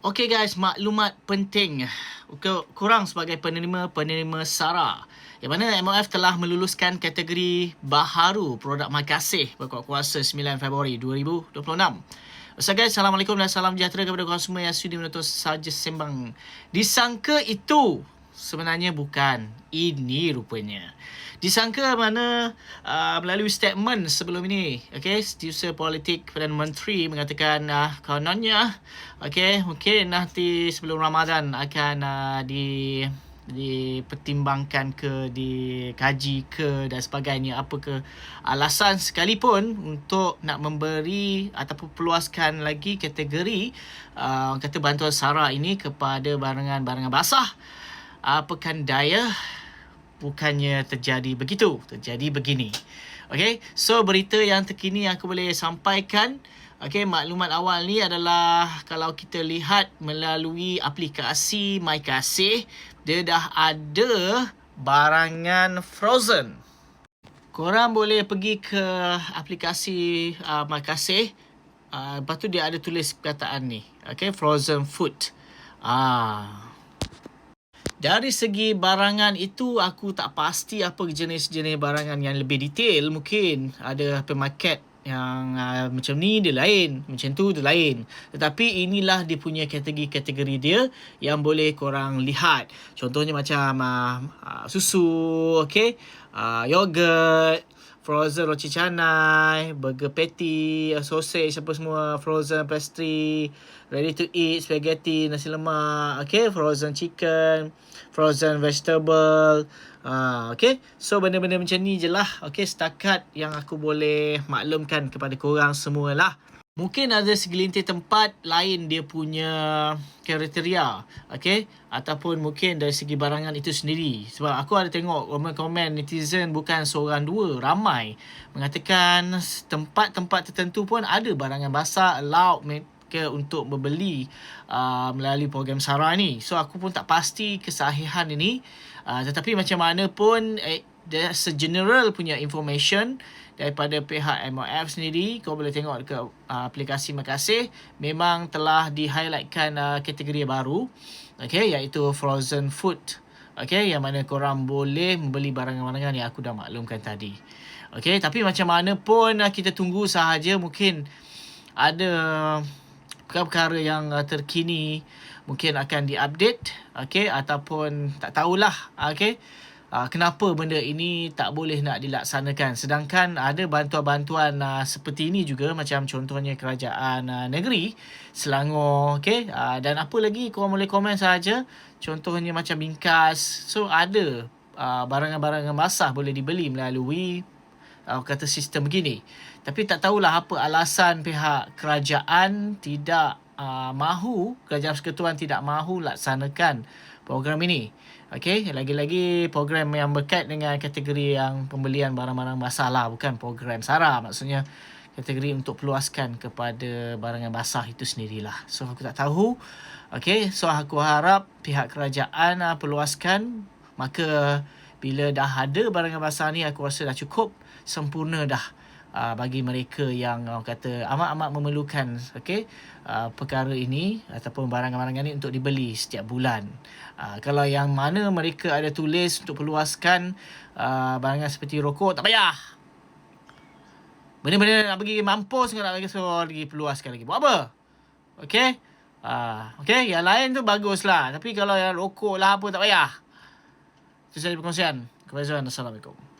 Okey guys, maklumat penting. Korang sebagai penerima SARA, yang mana MOF telah meluluskan kategori baharu produk MyKasih berkuat kuasa 9 Februari 2026. So guys, Assalamualaikum dan salam sejahtera kepada korang semua yang sudi menonton Saja Sembang. Disangka itu, sebenarnya bukan. Ini rupanya. Disangka mana melalui statement sebelum ini, Setiausaha Politik Perdana Menteri mengatakan kononnya, mungkin nanti sebelum Ramadan akan dipertimbangkan ke, dikaji ke dan sebagainya, apa ke alasan sekalipun untuk nak memberi ataupun peluaskan lagi kategori kata bantuan SARA ini kepada barangan-barangan basah. Pekan daya bukannya terjadi begitu, terjadi begini. So berita yang terkini yang aku boleh sampaikan, maklumat awal ni adalah kalau kita lihat melalui aplikasi MyKasih, dia dah ada barangan frozen. Korang boleh pergi ke aplikasi MyKasih, lepas tu dia ada tulis perkataan ni, frozen food. Dari segi barangan itu, aku tak pasti apa jenis-jenis barangan yang lebih detail. Mungkin ada pemarket yang macam ni dia lain, macam tu dia lain. Tetapi inilah dia punya kategori-kategori dia yang boleh korang lihat. Contohnya macam susu, yogurt, frozen roti canai, burger patty, sausage, apa semua, frozen pastry, ready to eat, spaghetti, nasi lemak, frozen chicken, frozen vegetable. So benda-benda macam ni je lah, setakat yang aku boleh maklumkan kepada korang semualah. Mungkin ada segelintir tempat lain dia punya kriteria, ataupun mungkin dari segi barangan itu sendiri. Sebab aku ada tengok komen-komen netizen, bukan seorang dua, ramai mengatakan tempat-tempat tertentu pun ada barangan basah allowed mereka untuk membeli melalui program SARA ni. So aku pun tak pasti kesahihan ini, tetapi macam mana pun dia segeneral punya information daripada pihak MOF sendiri. Kau boleh tengok dekat aplikasi MyKasih, memang telah di-highlightkan kategori baru, iaitu frozen food, yang mana korang boleh membeli barangan-barangan yang aku dah maklumkan tadi. Tapi macam mana pun kita tunggu sahaja. Mungkin ada perkara-perkara yang terkini mungkin akan di-update, ataupun tak tahulah, kenapa benda ini tak boleh nak dilaksanakan. Sedangkan ada bantuan-bantuan seperti ini juga, macam contohnya kerajaan negeri Selangor, dan apa lagi, korang boleh komen saja. Contohnya macam Bingkas. So ada barangan-barangan basah boleh dibeli melalui kata sistem begini. Tapi tak tahulah apa alasan pihak kerajaan tidak mahu, kerajaan persekutuan tidak mahu laksanakan program ini. Lagi-lagi program yang berkait dengan kategori yang pembelian barang-barang basah lah, bukan program SARA. Maksudnya kategori untuk peluaskan kepada barangan basah itu sendirilah. So aku tak tahu. So aku harap pihak kerajaan peluaskan. Maka bila dah ada barangan basah ni, aku rasa dah cukup sempurna dah bagi mereka yang kata amat-amat memerlukan perkara ini ataupun barangan-barangan ini untuk dibeli setiap bulan. Kalau yang mana mereka ada tulis untuk peluaskan barangan seperti rokok, tak payah. Benda-benda nak pergi mampus, nak pergi suruh lagi peluaskan lagi. Buat apa? Yang lain tu baguslah. Tapi kalau yang rokok lah apa, tak payah. Itu saja perkongsian. Assalamualaikum.